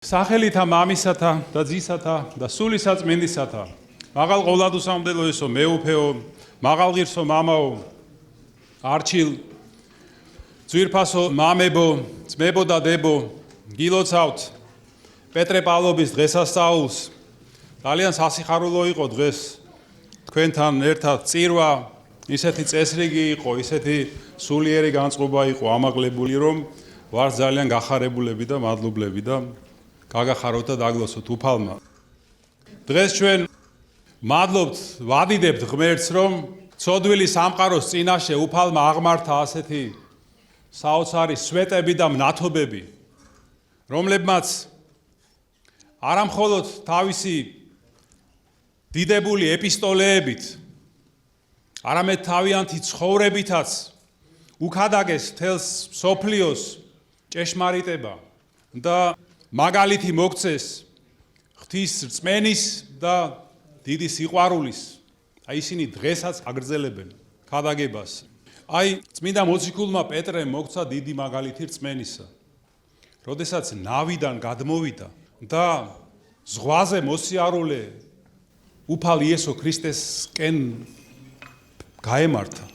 სახელითა მამისათა და ძისათა და სულისაწმინდისათა მაღალ ყოვლადუსამდელოესო მეუფეო მაღალ ღირსო მამაო არჩილ ძვირფასო მამებო ძმებო და დებო გილოცავთ პეტრე პავლობის დღესასწაულს ძალიან სასიხარულო იყო დღეს თქვენთან ერთად წირვა ისეთი წესრიგი იყო ისეთი სულიერი განწყობა იყო ამაღლებული რომ ვარ ძალიან გახარებულები და მადლობლები და გაგახაროთ და დაგლოცოთ უფალმა. დღეს ჩვენ მადლობთ, ვადიდებთ ღმერთს, რომ ცოდვილი სამყაროს წინაშე უფალმა აღმართა ასეთი საოცარი სვეტები და მნათობები, რომლებმაც არამხოლოდ თავისი დიდებული ეპისტოლეებით, არამედ თავიანთი ცხოვრებითაც უქადაგეს მთელს მსოფლიოს ჭეშმარიტება და მაგალითი მოგცეს ღვთის რწმენის და დიდი სიყვარულის. აი ისინი დღესაც აგრძელებენ ქადაგებას. აი წმინდა მოციქულმა პეტრემ მოგცა დიდი მაგალითი რწმენისა. როდესაც ნავიდან გადმოვიდა და ზღვაზე მოსიარულე უფალ იესო ქრისტესკენ გაემართა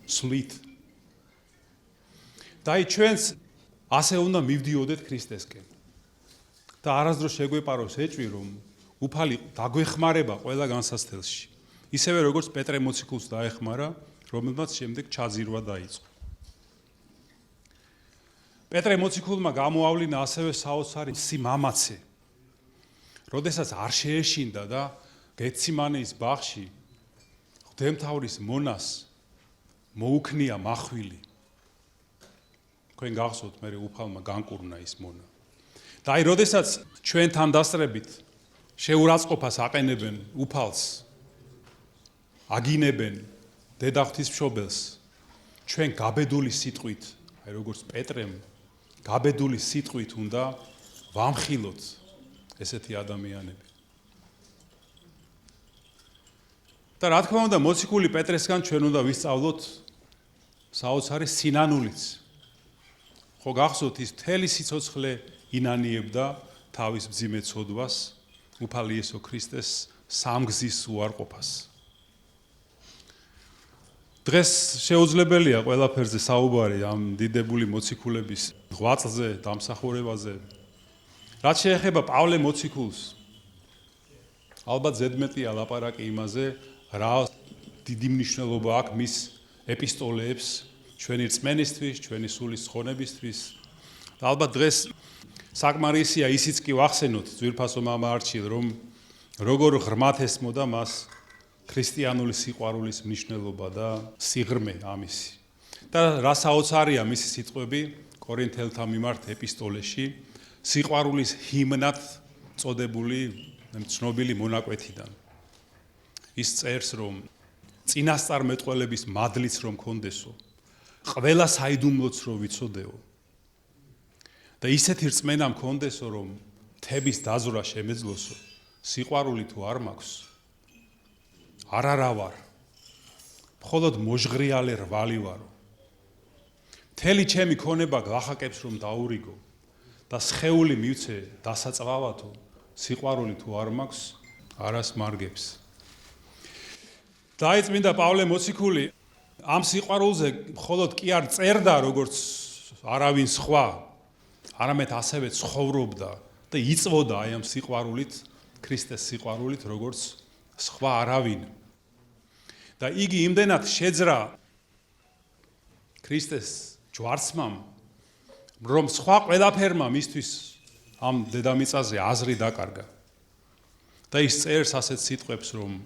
სვლით. და აი ჩვენც ასე უნდა მივდიოდეთ ქრისტესკენ. და არასდროს შეგვეპაროს ეჭვი რომ უფალი დაგვეხმარება ყველა განსაცდელში. ისევე როგორც პეტრე მოციქულს დაეხმარა, რომელმაც შემდეგ ჩაძირვა დაიწყო. პეტრე მოციქულმა გამოავლინა ასევე საოცარი სიმამაცე. როდესაც არ შეეშინდა და გეციმანეის ბაღში ღვთისმთავრის მონას მოუქნია მახვილი. თქვენ გახსოვთ, მე უფალმა განკურნა ის მონა. და აი, როდესაც ჩვენ თანდასწრებით შეურაცხყოფას აყენებენ უფალს, აგინებენ დედა ღვთისმშობელს, ჩვენ გაბედული სიტყვით, აი როგორც პეტრემ, გაბედული სიტყვით უნდა ვამხილოთ ესეთი ადამიანები. და რა თქმა უნდა, მოციქული პეტრესგან ჩვენ უნდა ვისწავლოთ საოცარი სინანულიც. ხო გახსოვთ ის მთელი სიცოცხლე ინანიებდა თავის მძიმე ცოდვას, უფალ იესო ქრისტეს სამგზის უარყოფას. დღეს შეუძლებელია ყველაფერზე საუბარი ამ დიდებული მოციქულების ღვაწლზე, დამსახურებაზე. რაც შეეხება პავლე მოციქულს, ალბათ ზედმეტია ლაპარაკი იმაზე, რა დიდი მნიშვნელობა აქვს მის ეპისტოლეებს ჩვენი რწმენისთვის, ჩვენი სულის ცხონებისთვის. და ალბათ დღეს საკმარისია ისიც კი ვახსენოთ ძვირფასო მამა არჩილ, რომ როგორ ღრმად ესმოდა მას ქრისტიანული სიყვარულის მნიშვნელობა და სიღრმე ამისი. და რა საოცარია მისი სიტყვები კორინთელთა მიმართ ეპისტოლეში, სიყვარულის ჰიმნად წოდებული ცნობილი მონაკვეთიდან. ის წერს, რომ წინასწარმეტყველების მადლიც რომ კონდესო, ყველა საიდუმლოც რომ ვიცოდეო. და ისეთი რწმენა მქონდესო, რომ თების დაზვრა შემეძლოსო, სიყვარული თუ არ მაქვს, არ ვარ, მხოლოდ მოჟღრიალე რვალი ვარო. მთელი ჩემი ქონება გახაკებს რომ დაურიგო და სხეული მივცე დასაწვავათო, სიყვარული თუ არ მაქვს, არას მარგებს. და აი წმინდა პავლე მოციქული ამ სიყვარულზე მხოლოდ კი არ წერდა როგორც არავინ სხვა, არამედ ასევე ცხოვრობდა და იწვოდა აი ამ სიყვარულით, ქრისტეს სიყვარულით, როგორც სხვა არავინ. და იგი იმდენად შეძრა ქრისტეს ჯვარცმამ, რომ სხვა ყველაფერმა მისთვის ამ დედამიწაზე აზრი დაკარგა. და ის წერს ასეთ სიტყვებს, რომ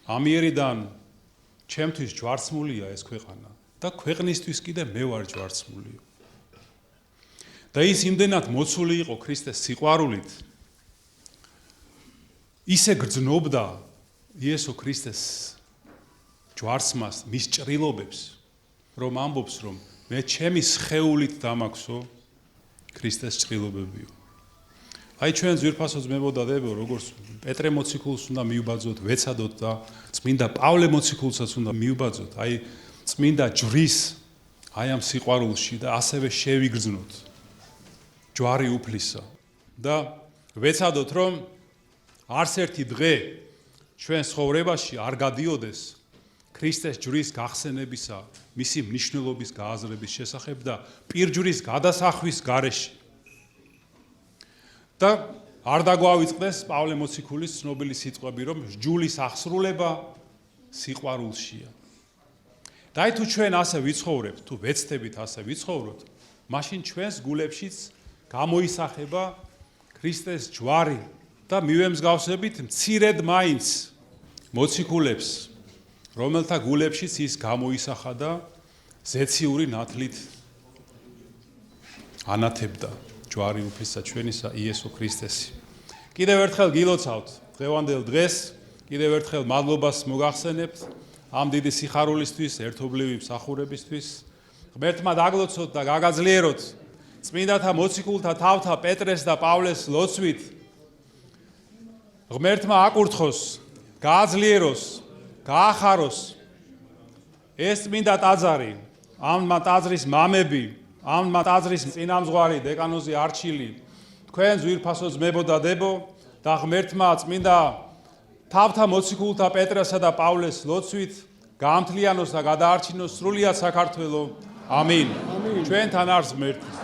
ამიერიდან ჩემთვის ჯვარცმულია ეს ქვეყანა და ქვეყნისთვის კიდე მე ვარ ჯვარცმული. და ის იმდენად მოცული იყო ქრისტეს სიყვარულით, ისე გრძნობდა იესო ქრისტეს ჯვარცმას, მის ჭრილობებს, რომ ამბობს, რომ მე ჩემი სხეულით დამაქვსო ქრისტეს ჭრილობებიო. აი ჩვენ ძვირფასო ძმებო და დებო, როგორც პეტრე მოციქულს უნდა მივბაძოთ, ვეცადოთ და წმინდა პავლე მოციქულსაც უნდა მივბაძოთ, აი წმინდა ჯვრის აი ამ სიყვარულში და ასევე შევიგრძნოთ. ჯვარი უფლისა, და ვეცადოთ, რომ არც ერთი დღე ჩვენ ცხოვრებაში არ გადიოდეს ქრისტეს ჯვრის გახსენებისა, მისი მნიშვნელობის გააზრების შესახებ და პირჯვრის გადასახვის გარეშე. და არ დაგვავიწყდეს პავლე მოციქულის ცნობილი სიტყვები, რომ ჯვრის აღსრულება სიყვარულშია. და თუ ჩვენ ასე ვიცხოვრებთ, თუ ვეცდებით ასე ვიცხოვროთ, მაშინ ჩვენს გულებშიც გამოისახება ქრისტეს ჯვარი და მივემსგავსებით მცირედ მაინც მოციქულებს, რომელთა გულებშიც ის გამოისახა და ზეციური ნათლით ანათებდა ჯვარი უფლისა ჩვენისა იესო ქრისტესი. კიდევ ერთხელ გილოცავთ დღევანდელ დღეს, კიდევ ერთხელ მადლობას მოგახსენებთ ამ დიდი სიხარულისთვის, ერთობლივი მსახურებისთვის. ღმერთმა დაგლოცოთ და გაგაძლიეროთ წმინდათა მოციქულთა თავთა პეტრეს და პავლეს ლოცვით. ღმერთმა აკურთხოს, გააძლიეროს, გაახაროს ეს წმინდა ტაძარი, ამ ტაძრის მამები, ამ ტაძრის წინამძღვარი დეკანოზი არჩილი, თქვენ ძვირფასო ძმებო და დებო და ღმერთმა წმინდა თავთა მოციქულთა პეტრესა და პავლეს ლოცვით გაამთლიანოს და გადაარჩინოს სრულიად საქართველო. ამინ. ჩვენთან არის ღმერთი.